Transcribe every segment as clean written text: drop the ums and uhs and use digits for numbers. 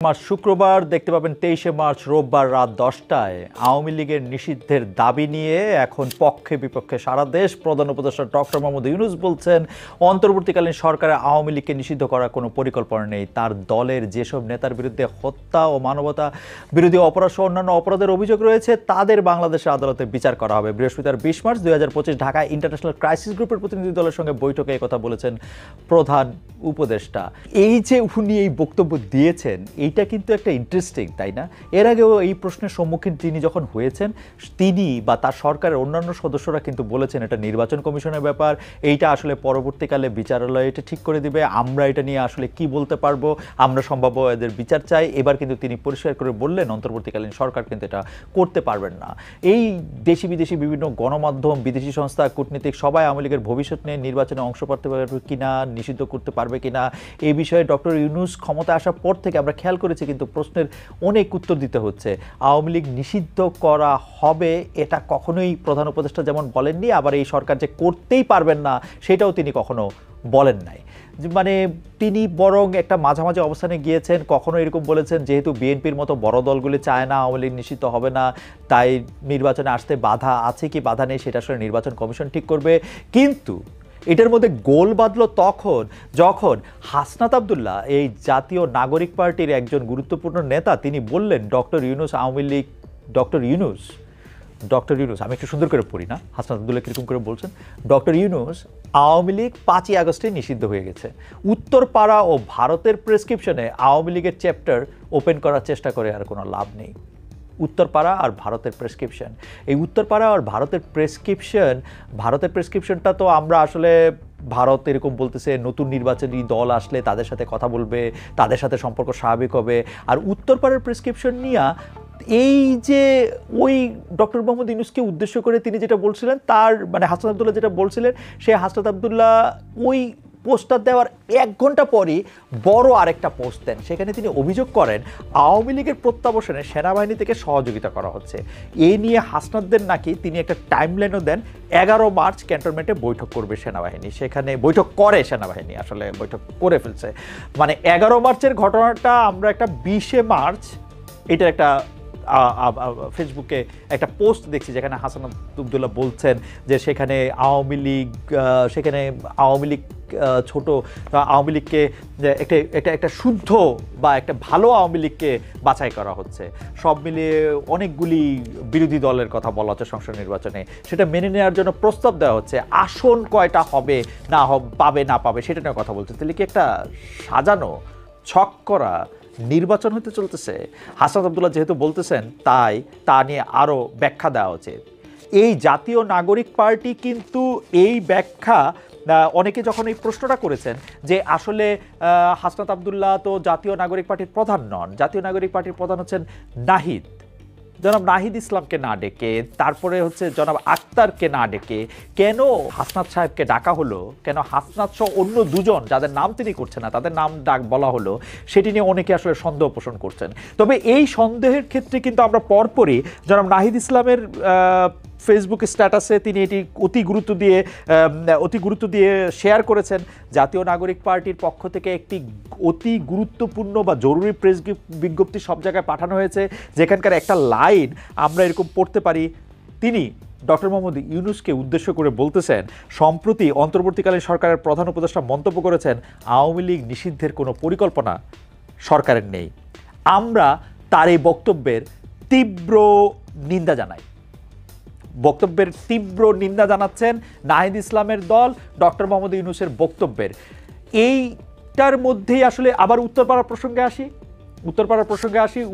March শুক্রবার দেখতে পাবেন 23শে মার্চ রোববার রাত 10টায় আওয়ামী লীগের নিষিদ্ধের দাবি নিয়ে এখন পক্ষে বিপক্ষে সারা দেশ। প্রধান উপদেষ্টা ডক্টর মোহাম্মদ ইউনূস বলছেন অন্তর্বর্তীকালীন সরকারের আওয়ামী লীগকে নিষিদ্ধ করার কোনো পরিকল্পনা নেই। তার দলের যেসব নেতার বিরুদ্ধে হত্যা ও মানবতা বিরোধী অপরাধ সহ অন্যান্য অপরাধের অভিযোগ রয়েছে তাদের বাংলাদেশের আদালতে বিচার করা হবে। বৃহস্পতিবার 20 মার্চ 2025 ঢাকায় ইন্টারন্যাশনাল ক্রাইসিস গ্রুপের প্রতিনিধি দলের সঙ্গে বৈঠকে এই কথা বলেছেন প্রধান উপদেষ্টা। এই যে উনি এই বক্তব্য দিয়েছেন এইটা কিন্তু একটা ইন্টারেস্টিং, তাই না? এর আগেও এই প্রশ্নের সম্মুখীন তিনি যখন হয়েছেন তিনি বা তার সরকারের অন্যান্য সদস্যরা কিন্তু বলেছেন এটা নির্বাচন কমিশনের ব্যাপার, এইটা আসলে পরবর্তীকালে বিচারালয় এটা ঠিক করে দিবে, আমরা এটা নিয়ে আসলে কি বলতে পারবো, আমরা সম্ভাব্য এদের বিচার চাই। এবার কিন্তু তিনি পরিষ্কার করে বললেন অন্তর্বর্তীকালীন সরকার কিন্তু এটা করতে পারবেন না। এই দেশি বিদেশি বিভিন্ন গণমাধ্যম, বিদেশি সংস্থা, কূটনীতিক সবাই আওয়ামী লীগের ভবিষ্যৎ নিয়ে নির্বাচনে অংশ করতে পারবে কিনা, নিষিদ্ধ করতে পারবে কিনা এই বিষয়ে ডক্টর ইউনূস ক্ষমতা আসার পর থেকে আমরা খেয়াল করেছি কিন্তু প্রশ্নের অনেক উত্তর দিতে হচ্ছে। আওয়ামী লীগ নিষিদ্ধ করা হবে এটা কখনোই প্রধান উপদেষ্টা যেমন বলেননি, আবার এই সরকার যে করতেই পারবেন না সেটাও তিনি কখনো বলেন নাই। মানে তিনি বরং একটা মাঝামাঝি অবস্থানে গিয়েছেন। কখনো এরকম বলেছেন যেহেতু বিএনপির মতো বড় দলগুলি চায় না আওয়ামী লীগ নিষিদ্ধ হবে না, তাই নির্বাচনে আসতে বাধা আছে কি বাধা নেই সেটা আসলে নির্বাচন কমিশন ঠিক করবে। কিন্তু এটার মধ্যে গোল বাঁধল তখন যখন হাসনাত আবদুল্লাহ এই জাতীয় নাগরিক পার্টির একজন গুরুত্বপূর্ণ নেতা তিনি বললেন ডক্টর ইউনূস আওয়ামী লীগ, ডক্টর ইউনূস আমি একটু সুন্দর করে পড়ি না, হাসনাত আবদুল্লাহ কীরকম করে বলছেন, ডক্টর ইউনূস আওয়ামী লীগ 5ই আগস্টে নিষিদ্ধ হয়ে গেছে। উত্তরপাড়া ও ভারতের প্রেসক্রিপশনে আওয়ামী লীগের চ্যাপ্টার ওপেন করার চেষ্টা করে আর কোনো লাভ নেই। উত্তরপাড়া আর ভারতের প্রেসক্রিপশন, এই উত্তরপাড়া আর ভারতের প্রেসক্রিপশনটা তো আমরা আসলে ভারত এরকম বলতেছে নতুন নির্বাচনী দল আসলে তাদের সাথে কথা বলবে, তাদের সাথে সম্পর্ক স্বাভাবিক হবে। আর উত্তরপাড়ার প্রেসক্রিপশন নিয়ে এই যে ওই ডক্টর মোহাম্মদ ইউনূসকে উদ্দেশ্য করে তিনি যেটা বলছিলেন তার মানে হাসনাত আবদুল্লাহ যেটা বলছিলেন সে হাসনাত আবদুল্লাহ ওই পোস্টার দেওয়ার 1 ঘন্টা পরই বড় আরেকটা পোস্ট দেন। সেখানে তিনি অভিযোগ করেন আওয়ামী লীগের প্রত্যাবর্তনে সেনাবাহিনী থেকে সহযোগিতা করা হচ্ছে। এই নিয়ে হাসনাতদের নাকি তিনি একটা টাইমলাইনও দেন 11 মার্চ ক্যান্টনমেন্টে বৈঠক করবে সেনাবাহিনী, সেখানে বৈঠক করে সেনাবাহিনী, আসলে বৈঠক করে ফেলছে। মানে 11 মার্চের ঘটনাটা আমরা একটা 20শে মার্চ এটার একটা ফেসবুকে একটা পোস্ট দেখছি যেখানে হাসনাত আবদুল্লাহ বলছেন যে সেখানে আওয়ামী লীগ ছোট আওয়ামী লীগকে একটা শুদ্ধ বা একটা ভালো আওয়ামী লীগকে বাছাই করা হচ্ছে। সব মিলিয়ে অনেকগুলি বিরোধী দলের কথা বলা হচ্ছে সংসদ নির্বাচনে, সেটা মেনে নেওয়ার জন্য প্রস্তাব দেওয়া হচ্ছে। আসন কয়টা হবে না পাবে না পাবে সেটা নিয়ে কথা বলছে। তাহলে কি একটা সাজানো ছক করা নির্বাচন হতে চলতেছে? হাসনাত আবদুল্লাহ যেহেতু বলতেছেন তাই তা নিয়ে আরও ব্যাখ্যা দেওয়া উচিত। এই জাতীয় নাগরিক পার্টি কিন্তু এই ব্যাখ্যা অনেকে যখন এই প্রশ্নটা করেছেন যে আসলে হাসনাত আবদুল্লাহ তো জাতীয় নাগরিক পার্টির প্রধান নন, জাতীয় নাগরিক পার্টির প্রধান হচ্ছেন নাহিদ, জনাব নাহিদ ইসলামকে না ডেকে, তারপরে হচ্ছে জনাব আক্তারকে না ডেকে কেন হাসনাত সাহেবকে ডাকা হলো, কেন হাসনাত সহ অন্য দুজন যাদের নাম তিনি করছেন না তাদের নাম বলা হলো, সেটি নিয়ে অনেকে আসলে সন্দেহ পোষণ করছেন। তবে এই সন্দেহের ক্ষেত্রে কিন্তু আমরা পরপরই জনাব নাহিদ ইসলামের ফেসবুক স্ট্যাটাসে তিনি এটি অতি গুরুত্ব দিয়ে শেয়ার করেছেন। জাতীয় নাগরিক পার্টির পক্ষ থেকে একটি অতি গুরুত্বপূর্ণ বা জরুরি প্রেস বিজ্ঞপ্তি সব জায়গায় পাঠানো হয়েছে, যেখানকার একটা লাইন আমরা এরকম পড়তে পারি। তিনি ডক্টর মোহাম্মদ ইউনূসকে উদ্দেশ্য করে বলতেছেন সম্প্রতি অন্তর্বর্তীকালীন সরকারের প্রধান উপদেষ্টা মন্তব্য করেছেন আওয়ামী লীগ নিষিদ্ধের কোনো পরিকল্পনা সরকারের নেই। আমরা তার এই বক্তব্যের তীব্র নিন্দা জানাচ্ছেন নাহিদ ইসলামের দল ডক্টর মোহাম্মদ ইউনূসের বক্তব্যের। এইটার মধ্যেই আসলে আবার উত্তরপাড়ার প্রসঙ্গে আসি।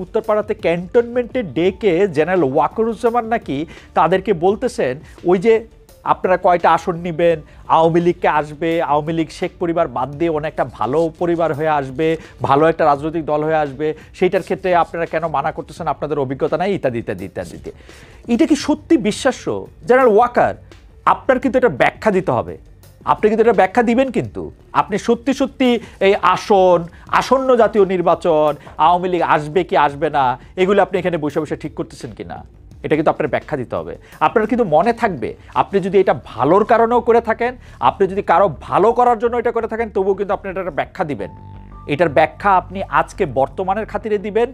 উত্তরপাড়াতে ক্যান্টনমেন্টে ডেকে জেনারেল ওয়াকারুজ্জামান নাকি তাদেরকে বলতেছেন ওই যে আপনারা কয়টা আসন নেবেন, আওয়ামী লীগকে আসবে, আওয়ামী লীগ শেখ পরিবার বাদ দিয়ে অনেকটা ভালো পরিবার হয়ে আসবে, ভালো একটা রাজনৈতিক দল হয়ে আসবে, সেইটার ক্ষেত্রে আপনারা কেন মানা করতেছেন, আপনাদের অভিজ্ঞতা নাই, ইত্যাদি ইত্যাদি ইত্যাদি। এটা কি সত্যি বিশ্বাস্য? জেনারেল ওয়াকার আপনার কিন্তু এটা ব্যাখ্যা দিতে হবে, আপনি কিন্তু এটা ব্যাখ্যা দিবেন। কিন্তু আপনি সত্যি এই আসন্ন জাতীয় নির্বাচন আওয়ামী লীগ আসবে কি আসবে না এগুলো আপনি এখানে বসে বসে ঠিক করতেছেন কিনা এটা কিন্তু আপনার ব্যাখ্যা দিতে হবে। আপনার কিন্তু মনে থাকবে আপনি যদি এটা ভালোর কারণেও করে থাকেন, আপনি যদি কারো ভালো করার জন্য এটা করে থাকেন তবুও কিন্তু আপনি এটা ব্যাখ্যা দিবেন। এটার ব্যাখ্যা আপনি আজকে বর্তমানের খাতিরে দিবেন,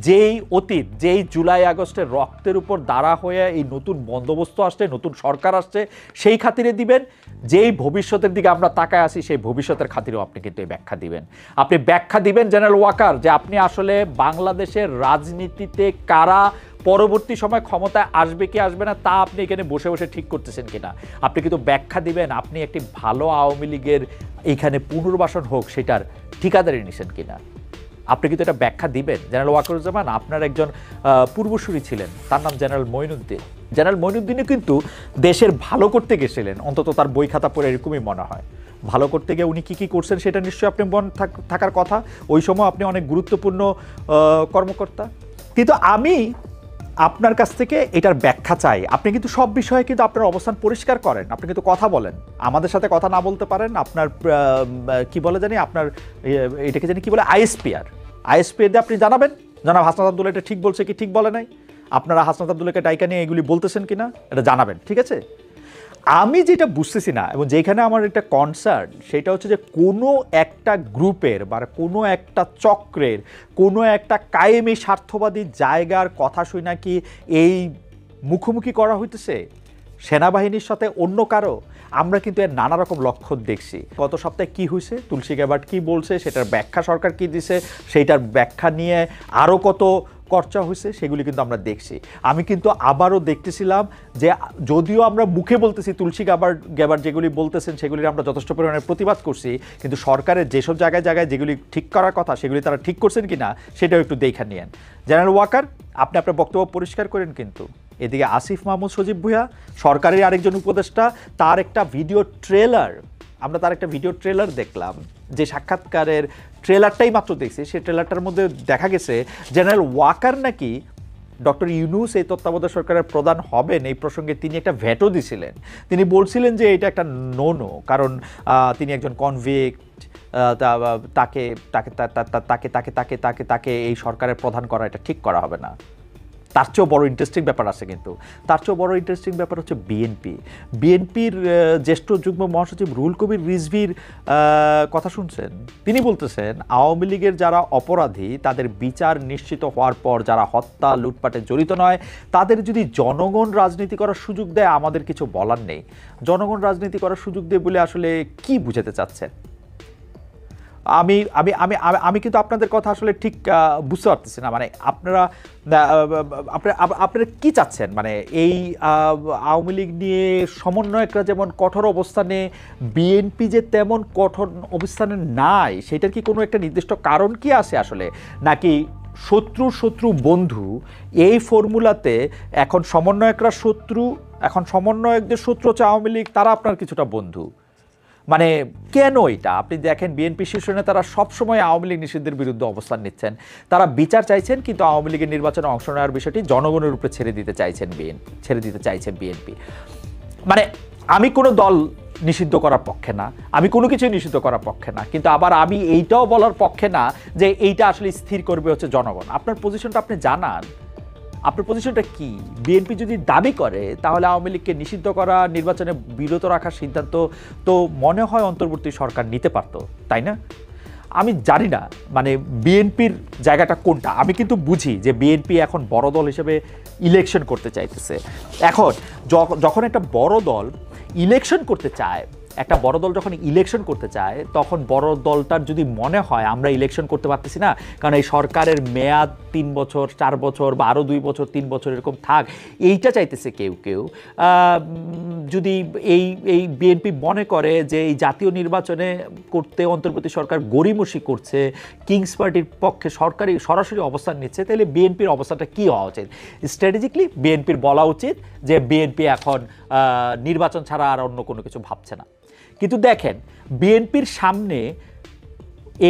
যেই অতীত, যেই জুলাই আগস্টের রক্তের উপর দাঁড়া হয়ে এই নতুন বন্দোবস্ত আসছে, নতুন সরকার আসছে, সেই খাতিরে দিবেন, যেই ভবিষ্যতের দিকে আমরা তাকায় আসি সেই ভবিষ্যতের খাতিরেও আপনি কিন্তু এই ব্যাখ্যা দিবেন। আপনি ব্যাখ্যা দিবেন জেনারেল ওয়াকার যে আপনি আসলে বাংলাদেশের রাজনীতিতে কারা পরবর্তী সময় ক্ষমতায় আসবে কি আসবে না তা আপনি এখানে বসে বসে ঠিক করতেছেন কিনা। আপনি কিন্তু ব্যাখ্যা দিবেন আপনি একটি ভালো আওয়ামী লীগের এইখানে পুনর্বাসন হোক সেটার ঠিকাদারি নিছেন কিনা। আপনি কিন্তু এটা ব্যাখ্যা দিবেন। জেনারেল ওয়াকারুজ্জামান আপনার একজন পূর্বসূরি ছিলেন, তার নাম জেনারেল মঈনুদ্দিন। জেনারেল মঈনুদ্দিনও কিন্তু দেশের ভালো করতে গেছিলেন, অন্তত তার বই খাতা পড়ে এরকমই মনে হয়। ভালো করতে গিয়ে উনি কী কী করছেন সেটা নিশ্চয়ই আপনি মনে থাকার কথা। ওই সময় আপনি অনেক গুরুত্বপূর্ণ কর্মকর্তা। কিন্তু আমি আপনার কাছ থেকে এটার ব্যাখ্যা চাই। আপনি কিন্তু সব বিষয়ে কিন্তু আপনার অবস্থান পরিষ্কার করেন, আপনি কিন্তু কথা বলেন, আমাদের সাথে কথা না বলতে পারেন। আপনার কি বলে জানি, আপনার এটাকে জানি কি বলে, আইএসপিআর দিয়ে আপনি জানাবেন জনাব হাসনাত আব্দুল্লাহ এটা ঠিক বলছে কি ঠিক বলে নাই। আপনারা হাসনাত আব্দুল্লাহকে ডাইকা নিয়ে এগুলি বলতেছেন কিনা এটা জানাবেন, ঠিক আছে? আমি যেটা বুঝতেছি না এবং যেখানে আমার একটা কনসার্ন সেটা হচ্ছে যে কোনো একটা গ্রুপের বা কোনো একটা চক্রের কোনো একটা কায়েমি স্বার্থবাদী জায়গার কথা শুই নাকি এই মুখোমুখি করা হইতেছে সেনাবাহিনীর সাথে অন্য কারো। আমরা কিন্তু এর নানা রকম লক্ষণ দেখছি। গত সপ্তাহে কি হয়েছে, তুলসী গ্যাবার্ড কি বলছে, সেটার ব্যাখ্যা সরকার কি দিছে, সেইটার ব্যাখ্যা নিয়ে আরও কত চর্চা হয়েছে সেগুলি কিন্তু আমরা দেখছি। আমি কিন্তু আবারও দেখতেছিলাম যে যদিও আমরা মুখে বলতেছি তুলসী গ্যাবার্ড যেগুলি বলতেছেন সেগুলির আমরা যথেষ্ট পরিমাণে প্রতিবাদ করছি, কিন্তু সরকারের যেসব জায়গায় জায়গায় যেগুলি ঠিক করার কথা সেগুলি তারা ঠিক করছেন কি না সেটাও একটু দেখা নিয়েন। জেনারেল ওয়াকার আপনি আপনার বক্তব্য পরিষ্কার করেন, কিন্তু এদিকে আসিফ মাহমুদ সজীব ভুঁইয়া সরকারের আরেকজন উপদেষ্টা, তার একটা ভিডিও ট্রেলার দেখলাম, যে সাক্ষাৎকারের ট্রেলারটাই মাত্র দেখছি, সেই ট্রেলারটার মধ্যে দেখা গেছে জেনারেল ওয়াকার নাকি ডক্টর ইউনূস এই তত্ত্বাবধায়ক সরকারের প্রধান হবেন এই প্রসঙ্গে তিনি একটা ভেটো দিছিলেন। তিনি বলছিলেন যে এটা একটা নো, কারণ তিনি একজন কনভিক্ট, তাকে তাকে তাকে তাকে তাকে তাকে তাকে এই সরকারের প্রধান করা এটা ঠিক করা হবে না। তার চেয়েও বড় ইন্টারেস্টিং ব্যাপার আছে, কিন্তু তার চেয়েও বড় ইন্টারেস্টিং ব্যাপার হচ্ছে বিএনপির জ্যেষ্ঠ যুগ্ম মহাসচিব রুহুল কবির রিজভীর কথা শুনছেন। তিনি বলতেছেন আওয়ামী লীগের যারা অপরাধী তাদের বিচার নিশ্চিত হওয়ার পর যারা হত্যা লুটপাটে জড়িত নয় তাদের যদি জনগণ রাজনীতি করার সুযোগ দেয় আমাদের কিছু বলার নেই। জনগণ রাজনীতি করার সুযোগ দেয় বলে আসলে কি বুঝাতে চাচ্ছেন? আমি আমি আমি আমি কিন্তু আপনাদের কথা আসলে ঠিক বুঝতে পারতেছি না। মানে আপনারা কি চাচ্ছেন? মানে এই আওয়ামী লীগ নিয়ে সমন্বয়করা যেমন কঠোর অবস্থানে, বিএনপি যে তেমন কঠোর অবস্থানে নাই, সেটার কি কোনো একটা নির্দিষ্ট কারণ কি আছে আসলে? নাকি শত্রু বন্ধু এই ফর্মুলাতে এখন সমন্বয়করা শত্রু, এখন সমন্বয়কদের শত্রু হচ্ছে আওয়ামী লীগ, তারা আপনার কিছুটা বন্ধু? মানে কেন এটা? আপনি দেখেন বিএনপি শীর্ষ নেতারা সবসময় আওয়ামী লীগ নিষিদ্ধের বিরুদ্ধে অবস্থান নিচ্ছেন, তারা বিচার চাইছেন, কিন্তু আওয়ামী লীগের নির্বাচনে অংশ নেওয়ার বিষয়টি জনগণের উপরে ছেড়ে দিতে চাইছেন বিএনপি। মানে আমি কোনো দল নিষিদ্ধ করার পক্ষে না, আমি কোনো কিছুই নিষিদ্ধ করার পক্ষে না, কিন্তু আবার আমি এইটাও বলার পক্ষে না যে এইটা আসলে স্থির করবে হচ্ছে জনগণ। আপনার পজিশনটা আপনি জানান, আপনার পজিশনটা কি? বিএনপি যদি দাবি করে তাহলে আওয়ামী লীগকে নিষিদ্ধ করা, নির্বাচনে বিরত রাখার সিদ্ধান্ত তো মনে হয় অন্তর্বর্তী সরকার নিতে পারতো, তাই না? আমি জানি না মানে বিএনপির জায়গাটা কোনটা। আমি কিন্তু বুঝি যে বিএনপি এখন বড় দল হিসেবে ইলেকশন করতে চাইতেছে। এখন যখন একটা বড় দল ইলেকশন করতে চায়, একটা বড় দল যখন ইলেকশন করতে চায় তখন বড় দলটার যদি মনে হয় আমরা ইলেকশন করতে পারতেছি না, কারণ এই সরকারের মেয়াদ 3 বছর 4 বছর বা আরও 2 বছর 3 বছর এরকম থাক, এইটা চাইতেছে কেউ যদি এই বিএনপি মনে করে যে এই জাতীয় নির্বাচনে করতে অন্তর্বর্তী সরকার গড়িমসি করছে, কিংস পার্টির পক্ষে সরাসরি অবস্থান নিচ্ছে, তাহলে বিএনপির অবস্থাটা কী হওয়া উচিত? স্ট্র্যাটেজিক্যালি বিএনপির বলা উচিত যে বিএনপি এখন নির্বাচন ছাড়া আর অন্য কোনো কিছু ভাবছে না। কিন্তু দেখেন বিএনপির সামনে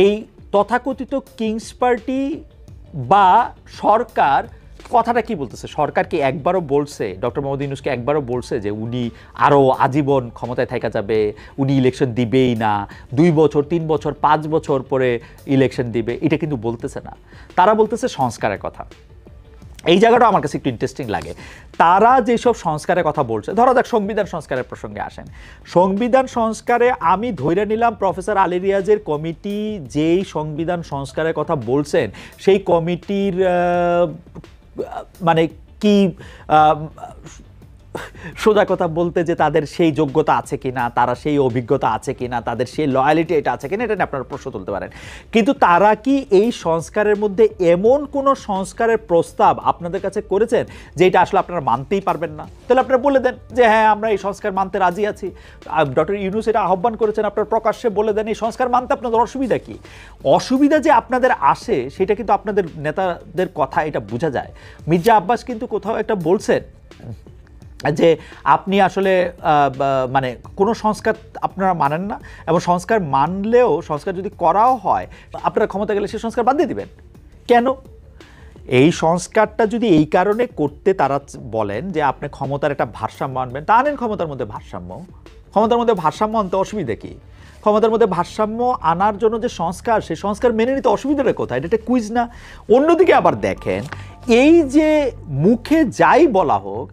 এই তথাকথিত কিংস পার্টি বা সরকার কথাটা কি বলতেছে? সরকার কি একবারও বলছে, ডক্টর মোহাম্মদ ইউনূসকে একবারও বলছে যে উনি আরও আজীবন ক্ষমতায় থাকা যাবে, উনি ইলেকশন দিবেই না, 2 বছর 3 বছর 5 বছর পরে ইলেকশন দিবে? এটা কিন্তু বলতেছে না। তারা বলতেছে সংস্কারের কথা। এই জায়গাটা আমার কাছে একটু ইন্টারেস্টিং লাগে। তারা যেসব সংস্কারের কথা বলছে, ধরা যাক সংবিধান সংস্কারের প্রসঙ্গে আসেন, সংবিধান সংস্কারে আমি ধরে নিলাম প্রফেসর আলী রিয়াজের কমিটি যেই সংবিধান সংস্কারের কথা বলছেন সেই কমিটির মানে কি সোজা কথা বলতে যে তাদের সেই যোগ্যতা আছে কিনা, তারা সেই অভিজ্ঞতা আছে কিনা, তাদের সেই লয়ালিটি এটা আছে কিনা, এটা নিয়ে আপনারা প্রশ্ন তুলতে পারেন। কিন্তু তারা কি এই সংস্কারের মধ্যে এমন কোনো সংস্কারের প্রস্তাব আপনাদের কাছে করেছেন যে এটা আসলে আপনারা মানতেই পারবেন না? তাহলে আপনারা বলে দেন যে হ্যাঁ আমরা এই সংস্কার মানতে রাজি আছি। ডক্টর ইউনূস এটা আহ্বান করেছেন, আপনারা প্রকাশ্যে বলে দেন এই সংস্কার মানতে আপনাদের অসুবিধা কি। অসুবিধা যে আপনাদের আসে সেটা কিন্তু আপনাদের নেতাদের কথা এটা বোঝা যায়। মির্জা আব্বাস কিন্তু কোথাও একটা বলছেন যে আপনি আসলে মানে কোনো সংস্কার আপনারা মানেন না, এবং সংস্কার মানলেও সংস্কার যদি করাও হয় আপনারা ক্ষমতা গেলে সেই সংস্কার বাদ দিয়ে দিবেন। কেন? এই সংস্কারটা যদি এই কারণে করতে তারা বলেন যে আপনি ক্ষমতার একটা ভারসাম্য আনবেন, তা আনেন ক্ষমতার মধ্যে ভারসাম্য। ক্ষমতার মধ্যে ভারসাম্য আনতে অসুবিধা কি? ক্ষমতার মধ্যে ভারসাম্য আনার জন্য যে সংস্কার, সেই সংস্কার মেনে নিতে অসুবিধাটা কোথায়? এটা একটা কুইজ না? অন্যদিকে আবার দেখেন, এই যে মুখে যাই বলা হোক,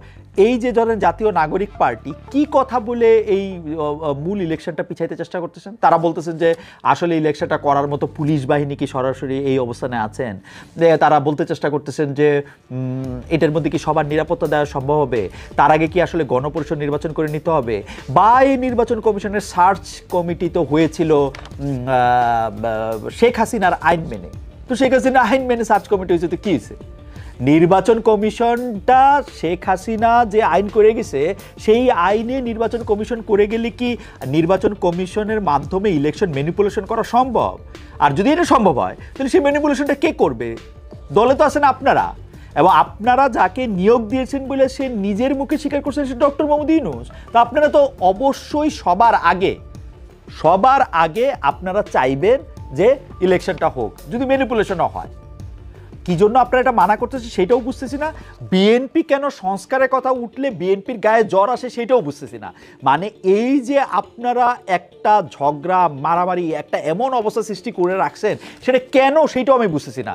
এই যে ধরেন জাতীয় নাগরিক পার্টি কি কথা বলে এই মূল ইলেকশনটা পিছাইতে চেষ্টা করতেছেন? তারা বলতেছেন যে আসলে ইলেকশনটা করার মতো পুলিশ বাহিনী কি সরাসরি এই অবস্থানে আছেন? তারা বলতে চেষ্টা করতেছেন যে এটার মধ্যে কি সবার নিরাপত্তা দেওয়া সম্ভব হবে? তার আগে কি আসলে গণপরিষদ নির্বাচন করে নিতে হবে? বা এই নির্বাচন কমিশনের সার্চ কমিটি তো হয়েছিল শেখ হাসিনার আইন মেনে, তো শেখ হাসিনার আইন মেনে সার্চ কমিটি হয়েছে, তো কী হয়েছে? নির্বাচন কমিশনটা শেখ হাসিনা যে আইন করে গেছে সেই আইনে নির্বাচন কমিশন করে গেলে কি নির্বাচন কমিশনের মাধ্যমে ইলেকশন ম্যানিপুলেশন করা সম্ভব? আর যদি এটা সম্ভব হয় তাহলে সেই ম্যানিপুলেশনটা কে করবে? দলে তো আছেন আপনারা, এবং আপনারা যাকে নিয়োগ দিয়েছেন বলে সে নিজের মুখে স্বীকার করছেন সে ডক্টর মোহাম্মদ ইউনূস। তো আপনারা তো অবশ্যই সবার আগে আপনারা চাইবেন যে ইলেকশনটা হোক, যদি ম্যানিপুলেশনও হয়। কি জন্য আপনারা এটা মানা করতেছে সেটাও বুঝতেছি না। বিএনপি কেন সংস্কারের কথা উঠলে বিএনপির গায়ে জ্বর আসে সেটাও বুঝতেছি না। মানে এই যে আপনারা একটা ঝগড়া মারামারি একটা এমন অবস্থা সৃষ্টি করে রাখছেন সেটা কেন সেটাও আমি বুঝতেছি না।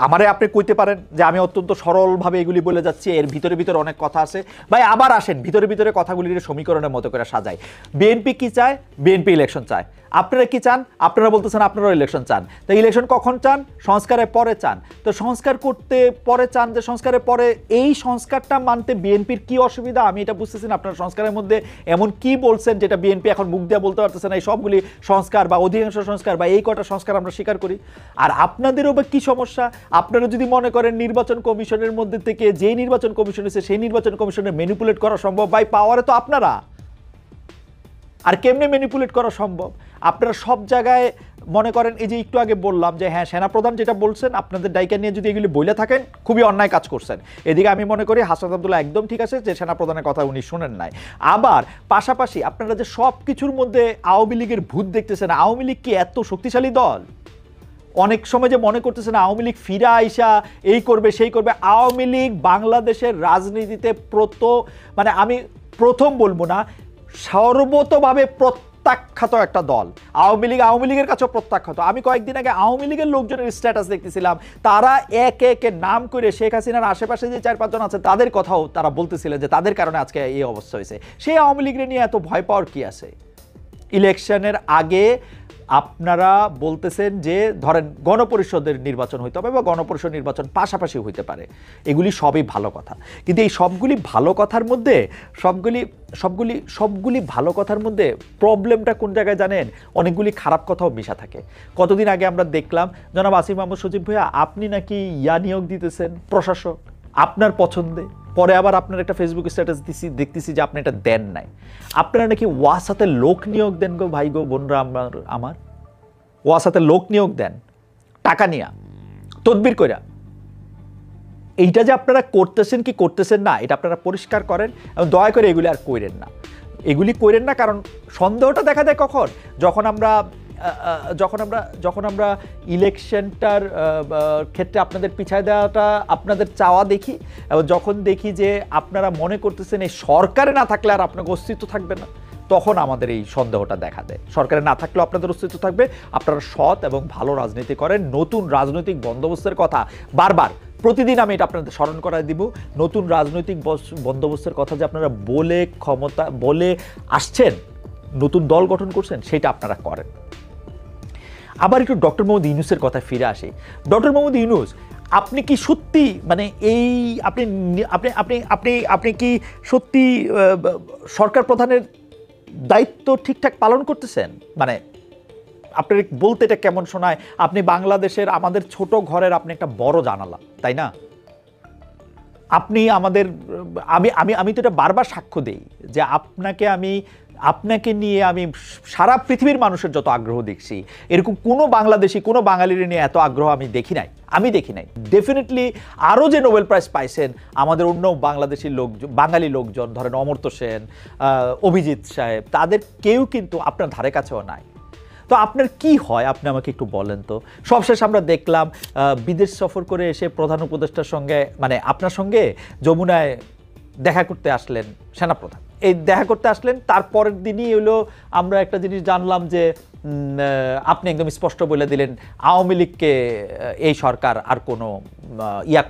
আমারে আপনি কইতে পারেন যে আমি অত্যন্ত সরলভাবে এগুলি বলে যাচ্ছি, এর ভিতরে ভিতরে অনেক কথা আছে। ভাই আবার আসেন, ভিতরে ভিতরে কথাগুলির সমীকরণের মতো করে সাজাই। বিএনপি কি চায়? বিএনপি ইলেকশন চায়। আপনারা কি চান? আপনারা বলতেছেন আপনারাও ইলেকশন চান। তো ইলেকশন কখন চান? সংস্কারের পরে চান। তো সংস্কার করতে পরে চান, যে সংস্কারের পরে এই সংস্কারটা মানতে বিএনপির কি অসুবিধা? আমি এটা বুঝতেছি না। আপনারা সংস্কারের মধ্যে এমন কি বলছেন যেটা বিএনপি এখন মুখ দিয়ে বলতে পারতেছে না এই সবগুলি সংস্কার বা অধিকাংশ সংস্কার বা এই কটা সংস্কার আমরা স্বীকার করি? আর আপনাদেরও বা কি সমস্যা? আপনারা যদি মনে করেন নির্বাচন কমিশনের মধ্যে থেকে যেই নির্বাচন কমিশন হয়েছে সেই নির্বাচন কমিশনের ম্যানিপুলেট করা সম্ভব, বাই পাওয়ারে তো আপনারা। আর কেমনে ম্যানিপুলেট করা সম্ভব? আপনারা সব জায়গায় মনে করেন, এই যে একটু আগে বললাম যে হ্যাঁ সেনাপ্রধান যেটা বলছেন আপনাদের ডাইকা নিয়ে যদি এগুলি বলে থাকেন খুবই অন্যায় কাজ করছেন। এদিকে আমি মনে করি হাসনাত আব্দুল্লাহ একদম ঠিক আছে যে সেনাপ্রধানের কথা উনি শোনেন নাই। আবার পাশাপাশি আপনারা যে সব কিছুর মধ্যে আওয়ামী লীগের ভূত দেখতেছেন, আওয়ামী লীগ কি এত শক্তিশালী দল? অনেক সময় যে মনে করতেছেন আওয়ামী লীগ ফিরা আইসা এই করবে সেই করবে। আওয়ামী লীগ বাংলাদেশের রাজনীতিতে মানে আমি প্রথম বলবো না, সর্বতভাবে প্রত্যাখ্যাত একটা দল আওয়ামী লীগের কাছেও প্রত্যাখ্যাত। আমি কয়েকদিন আগে আওয়ামী লীগের লোকজনের স্ট্যাটাস দেখতেছিলাম, তারা একে একে নাম করে শেখ হাসিনার আশেপাশে যে 4-5 জন আছে তাদের কথাও তারা বলতেছিলেন যে তাদের কারণে আজকে এই অবস্থা হয়েছে। সেই আওয়ামী লীগের নিয়ে এত ভয় পাওয়ার কি আছে? ইলেকশনের আগে আপনারা বলতেছেন যে ধরেন গণপরিষদের নির্বাচন হইতে হবে বা গণপরিষদ নির্বাচন পাশাপাশি হইতে পারে, এগুলি সবই ভালো কথা। কিন্তু এই সবগুলি ভালো কথার মধ্যে সবগুলি ভালো কথার মধ্যে প্রবলেমটা কোন জায়গায় জানেন? অনেকগুলি খারাপ কথাও মিশা থাকে। কতদিন আগে আমরা দেখলাম জনাব আসিফ মাহমুদ সজীব ভাইয়া আপনি নাকি নিয়োগ দিতেছেন প্রশাসক আপনার পছন্দে, পরে আবার আপনার একটা ফেসবুক স্ট্যাটাস দেখতেছি যে আপনি এটা দেন নাই। আপনারা নাকি ওয়াসাতে লোক নিয়োগ দেন গো ভাই গো বোনরা, আমার ওয়াসাতে লোক নিয়োগ দেন টাকা নিয়া তদবির কইরা। এইটা যে আপনারা করতেছেন কি করতেছেন না এটা আপনারা পরিষ্কার করেন, এবং দয়া করে এগুলি আর কইরেন না। এগুলি কইরেন না, কারণ সন্দেহটা দেখা দেয় কখন? যখন আমরা ইলেকশনটার ক্ষেত্রে আপনাদের পিছায় দেওয়াটা আপনাদের চাওয়া দেখি, এবং যখন দেখি যে আপনারা মনে করতেছেন এই সরকারে না থাকলে আর আপনার অস্তিত্ব থাকবে না, তখন আমাদের এই সন্দেহটা দেখা দেয়। সরকারে না থাকলেও আপনাদের অস্তিত্ব থাকবে, আপনারা সৎ এবং ভালো রাজনীতি করেন। নতুন রাজনৈতিক বন্দোবস্তের কথা বারবার প্রতিদিন আমি এটা আপনাদের স্মরণ করায় দিব। নতুন রাজনৈতিক বন্দোবস্তের কথা যে আপনারা বলে আসছেন, নতুন দল গঠন করছেন, সেটা আপনারা করেন। আবার একটু ডক্টর মোহাম্মদ ইউনূসের কথায় ফিরে আসি। ডক্টর মোহাম্মদ ইউনূস, আপনি কি সত্যি মানে এই আপনি আপনি আপনি আপনি আপনি কি সত্যি সরকার প্রধানের দায়িত্ব ঠিকঠাক পালন করতেছেন? মানে আপনার বলতে এটা কেমন শোনায়, আপনি বাংলাদেশের আমাদের ছোট ঘরের আপনি একটা বড় জানালা, তাই না? আপনি আমাদের আমি তো এটা বারবার সাক্ষ্য দেই যে আপনাকে নিয়ে আমি সারা পৃথিবীর মানুষের যত আগ্রহ দেখছি, এরকম কোনো বাংলাদেশি কোনো বাঙালির নিয়ে এত আগ্রহ আমি দেখি নাই। ডেফিনেটলি আরও যে নোবেল প্রাইজ পাইছেন আমাদের অন্য বাঙালি লোকজন, ধরেন অমর্ত্য সেন, অভিজিৎ সাহেব, তাদের কেউ কিন্তু আপনার ধারে কাছেও নাই। তো আপনার কি হয় আপনি আমাকে একটু বলেন তো। সবশেষ আমরা দেখলাম বিদেশ সফর করে এসে প্রধান উপদেষ্টার সঙ্গে, মানে আপনার সঙ্গে যমুনায় দেখা করতে আসলেন সেনাপ্রধান। এই দেখা করতে আসলেন, তারপরের দিনই হলো আমরা একটা জিনিস জানলাম যে আপনি একদম স্পষ্ট বলে দিলেন আওয়ামী লীগকে এই সরকার আর কোনো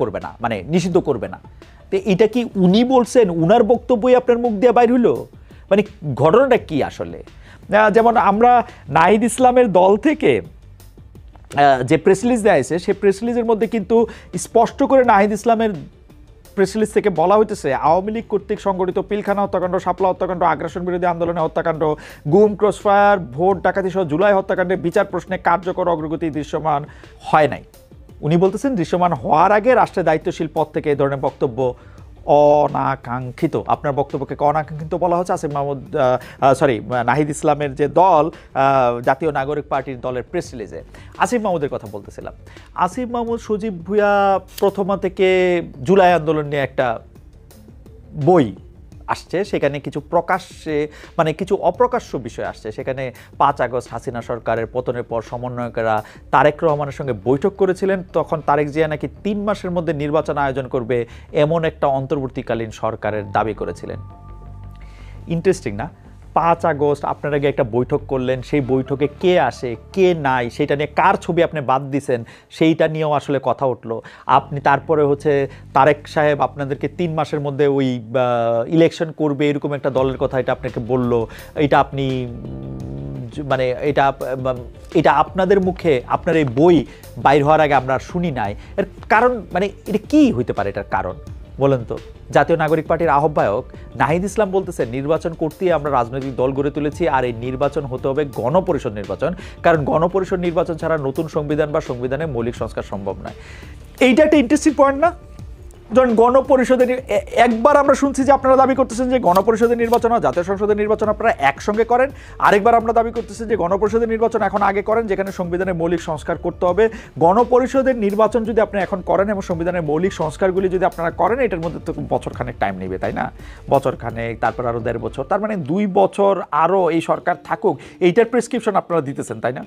করবে না, মানে নিষিদ্ধ করবে না। তো এটা কি উনি বলছেন, উনার বক্তব্যই আপনার মুখ দিয়ে বাইর হইল? মানে ঘটনাটা কি আসলে? যেমন আমরা নাহিদ ইসলামের দল থেকে যে প্রেস রিলিজ দেওয়া হয়েছে, সেই প্রেস রিলিজের মধ্যে কিন্তু স্পষ্ট করে নাহিদ ইসলামের প্রেস রিলিজ থেকে বলা হইতেছে আওয়ামী লীগ কর্তৃক সংগঠিত পিলখানা হত্যাকাণ্ড, শাপলা হত্যাকাণ্ড, আগ্রাসন বিরোধী আন্দোলনে হত্যাকাণ্ড, গুম, ক্রসফায়ার, ভোট ডাকাতি সহ জুলাই হত্যাকাণ্ডের বিচার প্রশ্নে কার্যকর অগ্রগতি দৃশ্যমান হয় নাই। উনি বলতেছেন দৃশ্যমান হওয়ার আগে রাষ্ট্রের দায়িত্বশীল পদ থেকে এই ধরনের বক্তব্য অনাকাঙ্ক্ষিত। আপনার বক্তব্যকে অনাকাঙ্ক্ষিত বলা হচ্ছে নাহিদ ইসলামের যে দল, জাতীয় নাগরিক পার্টির দলের প্রেস রিলিজে। আসিফ মাহমুদের কথা বলতেছিলাম। আসিফ মাহমুদ, সজীব ভুঁইয়া প্রথমা থেকে জুলাই আন্দোলন নিয়ে একটা বই আসছে, সেখানে কিছু প্রকাশ্যে মানে কিছু অপ্রকাশ্য বিষয় আসছে। সেখানে 5 আগস্ট হাসিনা সরকারের পতনের পর সমন্বয়কেরা তারেক রহমানের সঙ্গে বৈঠক করেছিলেন, তখন তারেক জিয়া নাকি 3 মাসের মধ্যে নির্বাচন আয়োজন করবে এমন একটা অন্তর্বর্তীকালীন সরকারের দাবি করেছিলেন। ইন্টারেস্টিং না? 5 আগস্ট আপনারা গিয়ে একটা বৈঠক করলেন, সেই বৈঠকে কে আসে কে নাই সেটা নিয়ে কার ছবি আপনি বাদ দিছেন সেইটা নিয়েও আসলে কথা উঠলো। আপনি তারপরে হচ্ছে তারেক সাহেব আপনাদেরকে 3 মাসের মধ্যে ওই ইলেকশন করবে এরকম একটা দলের কথা এটা আপনাকে বললো। এটা আপনি মানে এটা আপনাদের মুখে আপনার এই বই বাইর হওয়ার আগে আমরা শুনি নাই। এর কারণ মানে এটা কি হইতে পারে? এটার কারণ বলেন তো। জাতীয় নাগরিক পার্টির আহ্বায়ক নাহিদ ইসলাম বলতেছেন নির্বাচন করতেই আমরা রাজনৈতিক দল গড়ে তুলেছি, আর এই নির্বাচন হতে হবে গণপরিষদ নির্বাচন, কারণ গণপরিষদ নির্বাচন ছাড়া নতুন সংবিধান বা সংবিধানে মৌলিক সংস্কার সম্ভব নয়। এইটা একটা ইন্টারেস্টিং পয়েন্ট না? ধরেন গণপরিষদের একবার আমরা শুনছি যে আপনারা দাবি করতেছেন যে গণপরিষদের নির্বাচন আর জাতীয় সংসদের নির্বাচন আপনারা একসঙ্গে করেন, আরেকবার আমরা দাবি করতেছি যে গণপরিষদের নির্বাচন এখন আগে করেন, যেখানে সংবিধানের মৌলিক সংস্কার করতে হবে। গণপরিষদের নির্বাচন যদি আপনি এখন করেন এবং সংবিধানের মৌলিক সংস্কারগুলি যদি আপনারা করেন, এটার মধ্যে তো বছরখানেক টাইম নেবে, তাই না? বছরখানেক, তারপর আরও 1.5 বছর, তার মানে 2 বছর আরও এই সরকার থাকুক, এইটার প্রেসক্রিপশন আপনারা দিতেছেন, তাই না?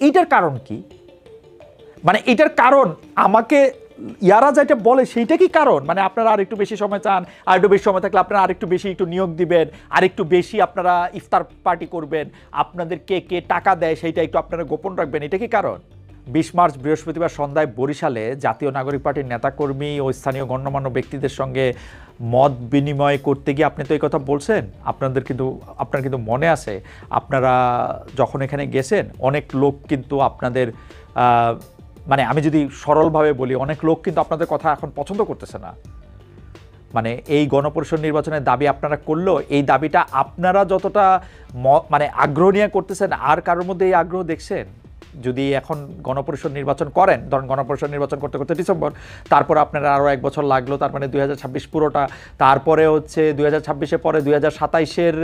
এইটার কারণ কি? মানে এটার কারণ আমাকে ইয়ারা যেটা বলে সেইটা কি কারণ? মানে আপনারা আর একটু বেশি সময় চান, আর একটু বেশি সময় থাকলে আপনারা আরেকটু বেশি একটু নিয়োগ দিবেন, আর একটু বেশি আপনারা ইফতার পার্টি করবেন, আপনাদের কে টাকা দেয় সেইটা একটু আপনারা গোপন রাখবেন, এটা কি কারণ? 20 মার্চ বৃহস্পতিবার সন্ধ্যায় বরিশালে জাতীয় নাগরিক পার্টির নেতাকর্মী ও স্থানীয় গণ্যমান্য ব্যক্তিদের সঙ্গে মত বিনিময় করতে গিয়ে আপনি তো এই কথা বলছেন। আপনার কিন্তু মনে আছে আপনারা যখন এখানে গেছেন অনেক লোক কিন্তু আপনাদের মানে আমি যদি সরলভাবে বলি, অনেক লোক কিন্তু আপনাদের কথা এখন পছন্দ করতেছে না। মানে এই গণপরিষদ নির্বাচনের দাবি আপনারা করলেও এই দাবিটা আপনারা যতটা মানে আগ্রহ নিয়ে করতেছেন, আর কারোর মধ্যে এই আগ্রহ দেখছেন? যদি এখন গণপরিষদ নির্বাচন করেন, ধরেন গণপরিষদ নির্বাচন করতে করতে ডিসেম্বর, তারপর আপনারা আরও 1 বছর লাগলো, তার মানে 2026 পুরোটা, তারপরে হচ্ছে 2026-এ পরে 2027-এর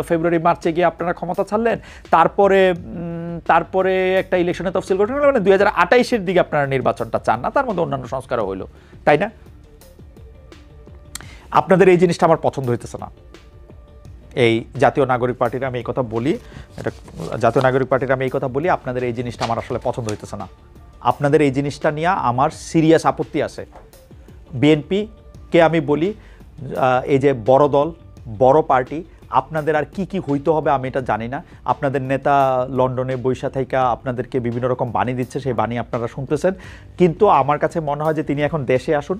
ফেব্রুয়ারি মার্চে গিয়ে আপনারা ক্ষমতা ছাড়লেন, তারপরে একটা ইলেকশনের তফসিল গঠন হলো, মানে 2028-এর দিকে আপনারা নির্বাচনটা চান না, তার মধ্যে অন্যান্য সংস্কারও হইলো, তাই না? আপনাদের এই জিনিসটা আমার পছন্দ হইতেছে না। এই জাতীয় নাগরিক পার্টির আমি এই কথা বলি, আপনাদের এই জিনিসটা আমার আসলে পছন্দ হইতেছে না। আপনাদের এই জিনিসটা নিয়ে আমার সিরিয়াস আপত্তি আছে। বিএনপিকে আমি বলি এই যে বড় দল, বড় পার্টি, আপনাদের আর কি কি হইতে হবে আমি এটা জানি না। আপনাদের নেতা লন্ডনে বৈশা থাইকা আপনাদেরকে বিভিন্ন রকম বাণী দিচ্ছে, সেই বাণী আপনারা শুনতেছেন। কিন্তু আমার কাছে মনে হয় যে তিনি এখন দেশে আসুন,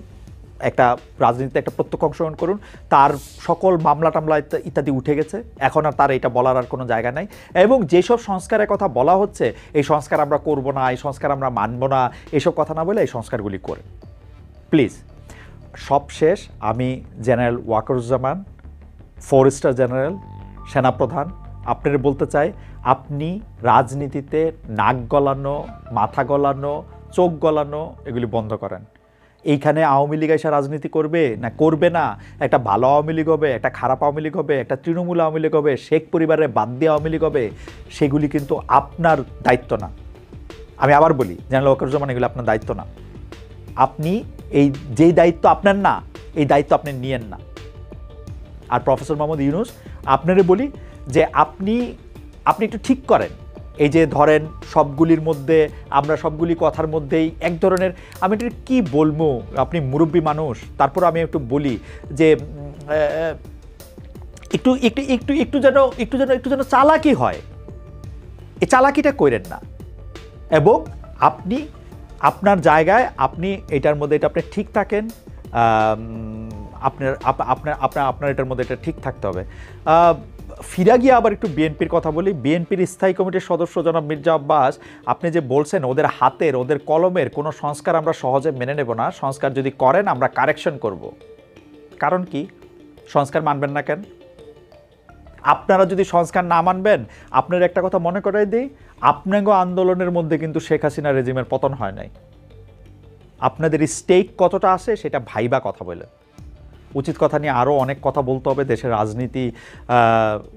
একটা রাজনীতিতে একটা প্রত্যক্ষ অংশগ্রহণ করুন। তার সকল মামলা টামলা ইত্যাদি উঠে গেছে, এখন আর তার এটা বলার আর কোনো জায়গা নাই। এবং যেসব সংস্কারের কথা বলা হচ্ছে, এই সংস্কার আমরা করব না, এই সংস্কার আমরা মানব না, এসব কথা না বলে এই সংস্কারগুলি করে প্লিজ। সবশেষ আমি জেনারেল ওয়াকারুজ্জামান, 4 স্টার জেনারেল, সেনাপ্রধান, আপনারা বলতে চাই, আপনি রাজনীতিতে নাক গলানো, মাথা গলানো, চোখ গলানো এগুলি বন্ধ করেন। এইখানে আওয়ামী লীগ এসে রাজনীতি করবে না করবে না, একটা ভালো আওয়ামী লীগ হবে, একটা খারাপ আওয়ামী লীগ হবে, একটা তৃণমূল আওয়ামী লীগ হবে, শেখ পরিবারের বাদ দিয়ে আওয়ামী লীগ হবে, সেগুলি কিন্তু আপনার দায়িত্ব না। আমি আবার বলি, জেনারেল ওয়াকারুজ্জামান, এগুলো আপনার দায়িত্ব না। আপনি যেই দায়িত্ব আপনার না, এই দায়িত্ব আপনি নিয়েন না। আর প্রফেসর মোহাম্মদ ইউনূস, আপনারে বলি যে আপনি একটু ঠিক করেন। এই যে ধরেন সবগুলির মধ্যে, আমরা সবগুলি কথার মধ্যেই এক ধরনের, আমি এটা কি বলবো, আপনি মুরব্বী মানুষ, তারপর আমি একটু বলি যে একটু একটু একটু একটু যেন একটু যেন একটু যেন চালাকি হয়, এই চালাকিটা করেন না। এবং আপনি আপনার জায়গায়, আপনি এটার মধ্যে এটা আপনি ঠিক থাকেন, আপনার আপনার আপনার আপনার এটার মধ্যে এটা ঠিক থাকতে হবে। ফিরা গিয়ে আবার একটু বিএনপির কথা বলি। বিএনপির স্থায়ী কমিটির সদস্য জনাব মির্জা আব্বাস, আপনি যে বলছেন ওদের হাতের, ওদের কলমের কোনো সংস্কার আমরা সহজে মেনে নেব না, সংস্কার যদি করেন আমরা কারেকশন করব। কারণ কি? সংস্কার মানবেন না কেন? আপনারা যদি সংস্কার না মানবেন, আপনার একটা কথা মনে করাই দিই, আপনাগো আন্দোলনের মধ্যে কিন্তু শেখ হাসিনা রেজিমের পতন হয় নাই। আপনাদের স্টেক কতটা আছে সেটা ভাইবা কথা বলে। উচিত কথা নিয়ে আরও অনেক কথা বলতে হবে। দেশের রাজনীতি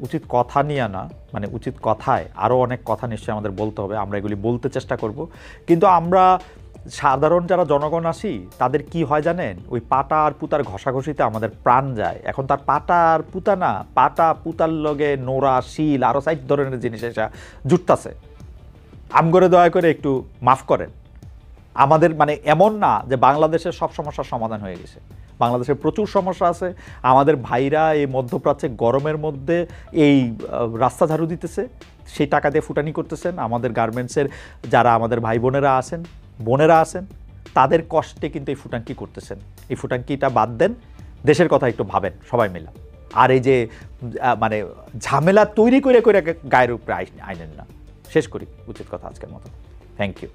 উচিত কথা নিয়ে না, মানে উচিত কথায় আরও অনেক কথা নিশ্চয়ই আমাদের বলতে হবে। আমরা এগুলি বলতে চেষ্টা করব। কিন্তু আমরা সাধারণ যারা জনগণ আসি, তাদের কি হয় জানেন? ওই পাটা আর পুতার ঘষাঘষিতে আমাদের প্রাণ যায়। এখন তার পাটা আর পুতা না, পাটা পুতার লগে নোরা, শিল, আরও 4 ধরনের জিনিস এসে জুটতাছে। আমগরে দয়া করে একটু মাফ করেন। আমাদের মানে এমন না যে বাংলাদেশের সব সমস্যার সমাধান হয়ে গেছে। বাংলাদেশে প্রচুর সমস্যা আছে। আমাদের ভাইরা এই মধ্যপ্রাচ্যে গরমের মধ্যে এই রাস্তা ঝাড়ু দিতেছে, সেই টাকা দিয়ে ফুটানি করতেছেন। আমাদের গার্মেন্টসের যারা আমাদের ভাই বোনেরা আছেন, তাদের কষ্টে কিন্তু এই ফুটাঙ্কি করতেছেন। এই ফুটাঙ্কিটা বাদ দেন, দেশের কথা একটু ভাবেন সবাই মিলে। আর এই যে মানে ঝামেলা তৈরি করে গায়ের উপরে আইনেন না। শেষ করি উচিত কথা আজকের মতো। Thank you.